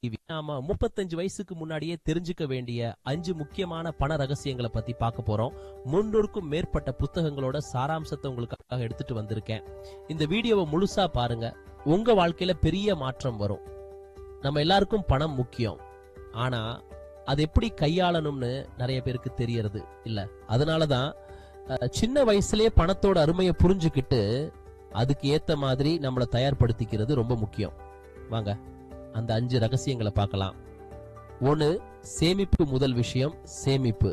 நாம 35 வயசுக்கு முன்னாடியே தெரிஞ்சுக்க வேண்டிய 5 முக்கியமான பண ரகசியங்களை பத்தி பார்க்க போறோம். 300க்கும் மேற்பட்ட புத்தகங்களோட சாராம்சத்தை உங்களுக்காக எடுத்துட்டு வந்திருக்கேன். இந்த வீடியோவை முழுசா பாருங்க. உங்க வாழ்க்கையில பெரிய மாற்றம் வரும். நம்ம எல்லாருக்கும் பணம் முக்கியம். ஆனா அது எப்படி கையாளணும்னு நிறைய பேருக்கு தெரியறது இல்ல. அதனாலதான் சின்ன வயசுலயே பணத்தோட அருமையை புரிஞ்சுக்கிட்டு அதுக்கு ஏத்த மாதிரி நம்மளை தயார்படுத்திக்கிறது ரொம்ப முக்கியம். வாங்க அந்த 5 ரகசியங்களை பார்க்கலாம். 1, சேமிப்பு. முதல் விஷயம் சேமிப்பு.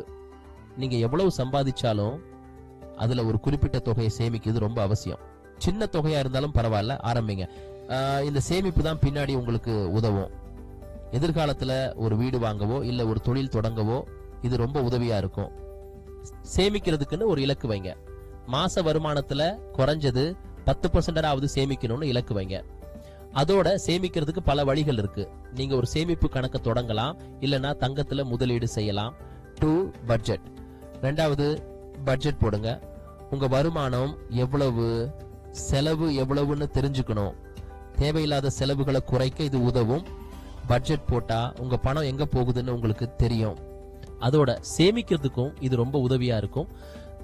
நீங்க எவ்வளவு சம்பாதிச்சாலும் அதுல ஒரு குறிப்பிட்ட தொகையை சேமிக்கிறது ரொம்ப அவசியம். சின்ன தொகையா இருந்தாலும் பரவாயில்ல, ஆரம்பிங்க. இந்த சேமிப்பு தான் பின்னாடி உங்களுக்கு உதவும். எதிர்காலத்துல ஒரு வீடு வாங்கவோ இல்ல ஒரு தொழில் தொடங்கவோ இது ரொம்ப உதவியா இருக்கும். சேமிக்கிறதுக்குன்னு ஒரு இலக்கு வைங்க. மாச வருமானத்துல குறைஞ்சது 10% சேமிக்கணும்னு இலக்கு வைங்க. அதோட சேமிக்கிறதுக்கு பல வழிகள் இருக்கு. நீங்க ஒரு சேமிப்பு கணக்கு தொடங்கலாம், இல்லனா தங்கத்துல முதலீடு செய்யலாம். 2, பட்ஜெட். 2வது பட்ஜெட் போடுங்க. உங்க வருமானம் எவ்வளவு, செலவு எவ்வளவுன்னு தெரிஞ்சுக்கணும். தேவையில்லாத செலவுகளை குறைக்க இது உதவும். பட்ஜெட் போட்டா உங்க பணம் எங்க போகுதுன்னு உங்களுக்கு தெரியும். அதோட சேமிக்கிறதுக்கும் இது ரொம்ப உதவியா இருக்கும்.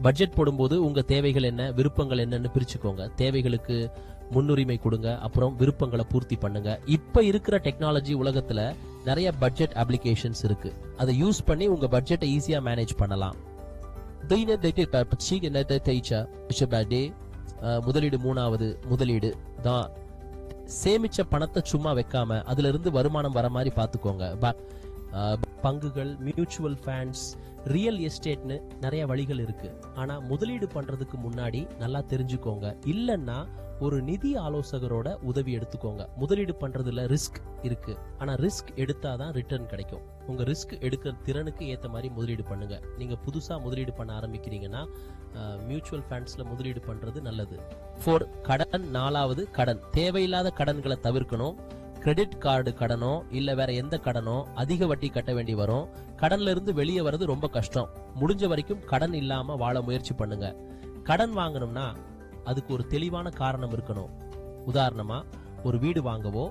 பட்ஜெட் போடும்போது உங்க தேவைகள் என்ன, விருப்பங்கள் என்னன்னு பிரிச்சுக்கோங்க. தேவைகளுக்கு முன்னுரிமை கொடுங்க, அப்புறம் விருப்பங்களை பூர்த்தி பண்ணுங்க. இப்ப இருக்கிற டெக்னாலஜி உலகத்துல நிறைய பட்ஜெட் அப்ளிகேஷன்ஸ் இருக்கு. அதை யூஸ் பண்ணி உங்க பட்ஜெட்டை ஈஸியா மேனேஜ் பண்ணலாம். முதலீடு. 3வது முதலீடு தான். சேமிச்ச பணத்தை சும்மா வைக்காம அதுல இருந்து வருமானம் வர மாதிரி பாத்துக்கோங்க. பங்குகள், மியூச்சுவல் ஃபண்ட்ஸ், ரியல் எஸ்டேட்னு நிறைய வழிகள் இருக்கு. ஆனா முதலீடு பண்றதுக்கு முன்னாடி நல்லா தெரிஞ்சுக்கோங்க. இல்லன்னா ஒரு நிதி ஆலோசகரோட உதவி எடுத்துக்கோங்க. முதலீடு பண்றதுல ரிஸ்க் இருக்கு. ஆனா ரிஸ்க் எடுத்தாதான் ரிட்டர்ன் கிடைக்கும். உங்க ரிஸ்க் எடுக்கிற திறனுக்கு ஏத்த மாதிரி முதலீடு பண்ணுங்க. நீங்க புதுசா முதலீடு பண்ண ஆரம்பிக்கிறீங்கன்னா மியூச்சுவல் ஃபண்ட்ஸ்ல முதலீடு பண்றது நல்லது. 4, கடன். 4வது கடன். தேவையில்லாத கடன்களை தவிர்க்கணும். கிரெடிட் கார்டு கடனோ இல்ல வேற எந்த கடனோ அதிக வட்டி கட்ட வேண்டி வரும். கடன்ல இருந்து வெளியே வர்றது ரொம்ப கஷ்டம். முடிஞ்ச வரைக்கும் கடன் இல்லாம வாழ முயற்சி பண்ணுங்க. கடன் வாங்கணும்னா அதுக்கு ஒரு தெளிவான காரணம் இருக்கணும். உதாரணமா ஒரு வீடு வாங்கவோ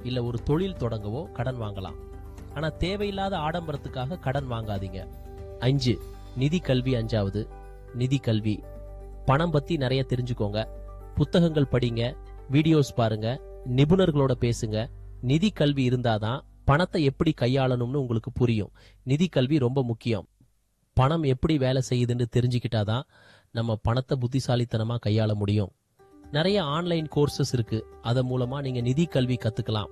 இல்ல ஒரு தொழில் தொடங்கவோ கடன் வாங்கலாம். ஆனா தேவையில்லாத ஆடம்பரத்துக்காக கடன் வாங்காதீங்க. 5, நிதி கல்வி. 5வது நிதி கல்வி. பணம் பத்தி நிறைய தெரிஞ்சுக்கோங்க. புத்தகங்கள் படிங்க, வீடியோஸ் பாருங்க, நிபுணர்களோட பேசுங்க. நிதி கல்வி இருந்தாதான் பணத்தை எப்படி கையாளணும்னு உங்களுக்கு புரியும். நிதி கல்வி ரொம்ப முக்கியம். பணம் எப்படி வேலை செய்யுதுன்னு தெரிஞ்சுக்கிட்டாதான் நம்ம பணத்தை புத்திசாலித்தனமா கையாள முடியும். நிறைய ஆன்லைன் கோர்சஸ் இருக்கு. அதன் மூலமா நீங்க நிதி கல்வி கத்துக்கலாம்.